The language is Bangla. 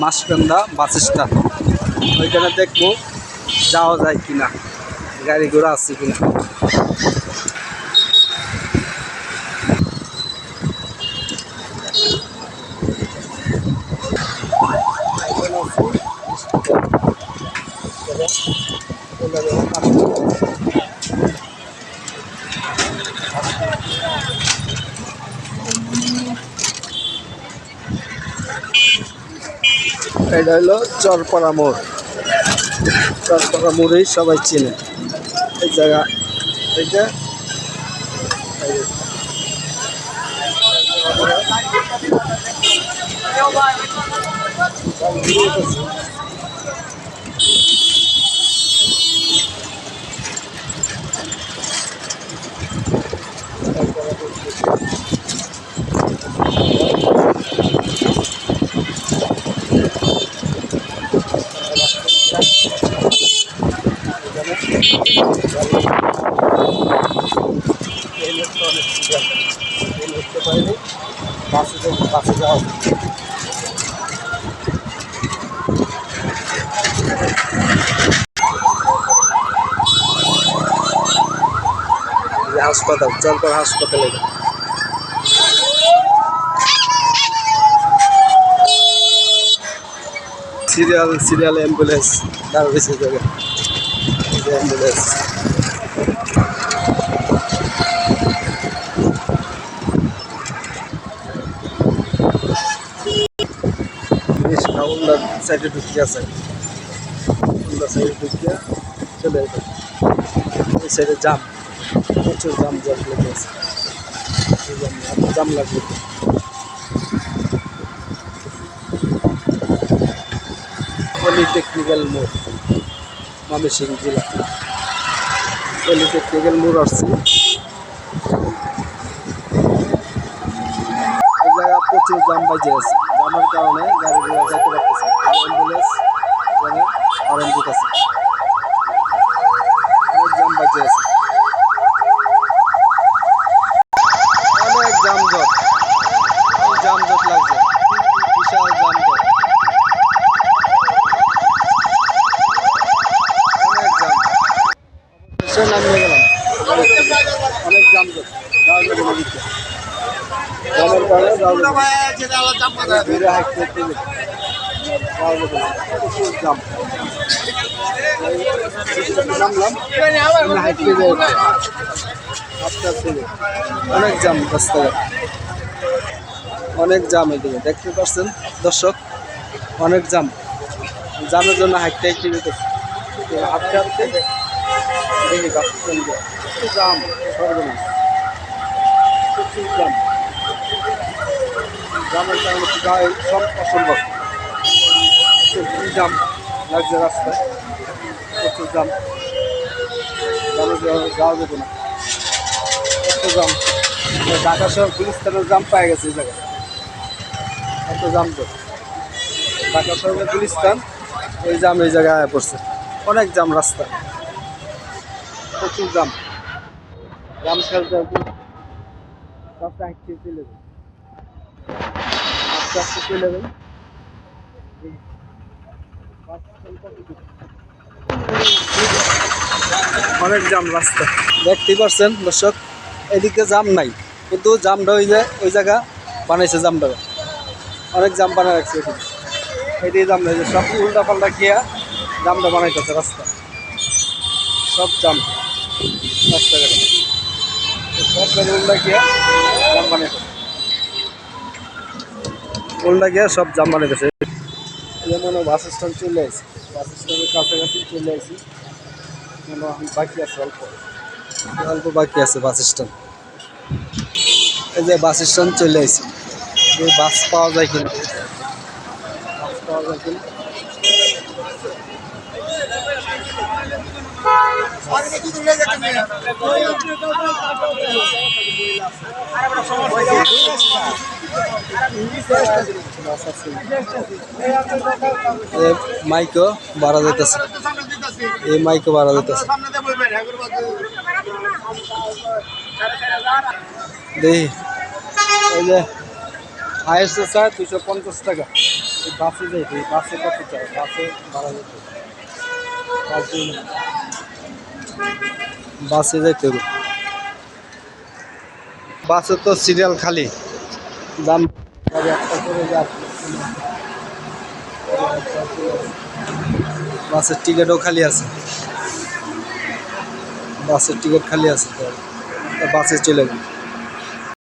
Maskanda bus stand. ওইখানে দেখবো যাওয়া যায় কিনা, গাড়ি ঘোড়া আছে কিনা। এটা হলো চরপাড়া মোড়। চরপাড়া মোড়েই সবাই চেনে এই জায়গা। এইটা বাসে যাওয়া হাসপাতাল, চরপাড়া হাসপাতাল। এটা সিরিয়াল অ্যাম্বুলেন্স দাঁড়া রয়েছে জায়গা, অ্যাম্বুলেন্স। উল্টা সাইডে ঢুকিয়ে আছে, উল্টা সাইডে ঢুকিয়ে চলে যেত। ওই সাইডে জাম, প্রচুর জাম লেগে আছে, জাম লাগবে। পলিটেকনিক্যাল মোড়, ময়মনসিংহ জেলা। পলিটেকনিক্যাল মোড় আসছে। এই জায়গা প্রচুর জাম বাজে আছে, জামের কারণে গাড়ি ঘোড়া যাইতে পারতেছে। অ্যাম্বুলেন্স এখানে হরেন দিতেছে, অনেক জাম বাজে আছে, অনেক যানজট। যানজট লাগছে, বিশাল যানজট, অনেক জাম। নামিয়ে গেলাম, অনেক যানজট, যাওয়া যাবে না দিতে। জামের কারণে যাওয়া যাবে না, হাঁটতে যাওয়া যাবে না, প্রচুর জাম। নামলাম, হাঁটতে যাই, আস্তে আস্তে অনেক জাম রাস্তাঘাট, অনেক জাম। এদিকে দেখতে পাচ্ছেন দর্শক, অনেক জাম। জামের জন্য হাঁটতে হাঁটতে যেতেছে, হাঁটতে হাঁটতে দেখি বাস স্ট্যান্ড প্রচুর জাম, সর্বনাশ, প্রচুর জাম। জামের কারণে সব অসম্ভব, জাম লাগছে রাস্তায়, প্রচুর জাম। জামে যাওয়া যেত না, এত জাম। ঢাকা শহর গুলিস্তানের জাম পায়ে গেছে এই জায়গায়, এত জাম। তো ঢাকা শহরের গুলিস্তান, এই জাম এই জায়গায় আয়া পড়ছে, অনেক জাম রাস্তা, প্রচুর জাম। জাম খেলতে রাস্তা হাঁটতে চলে যাবে, আস্তে আস্তে চলে যাবেন। অনেক জাম রাস্তা, দেখতেই পাচ্ছেন দর্শক। এদিকে জাম নাই, কিন্তু জামটা ওই জায়গা বানাইছে, জামটা অনেক জাম বানায় রাখছে। এদিকে জাম নাই, সব উল্টা পাল্টা গিয়া জামটা বানাইতেছে রাস্তা, সব জাম রাস্তাঘাটে, সব জায়গায় উল্টা গিয়া জাম বানাইতেছে, উল্টা গিয়া সব জাম বানাইতেছে। যেমন বাস স্ট্যান্ড চলে আসছে, বাস স্ট্যান্ডের কাছাকাছি চলে আসি, বাকি আছে অল্প, অল্প বাকি আছে বাস স্ট্যান্ড। এই যে বাস স্ট্যান্ড চলে আসি, বাস পাওয়া যায় কিনা, বাস পাওয়া যায় কিনা। মাইকও ভাড়া দিতেছে, এই মাইকও ভাড়া দিতেছে। দেখি এই যে হাইয়েস্ট চার্জ 250 টাকা, বাসে যাইতে বাসে কত চাই বাসে ভাড়া যেতে বাসে যাইতে হবে বাসে তো সিরিয়াল খালি দাম একটা করে বাসের টিকিটও খালি আছে বাসের টিকিট খালি আছে বাসে চলে গেল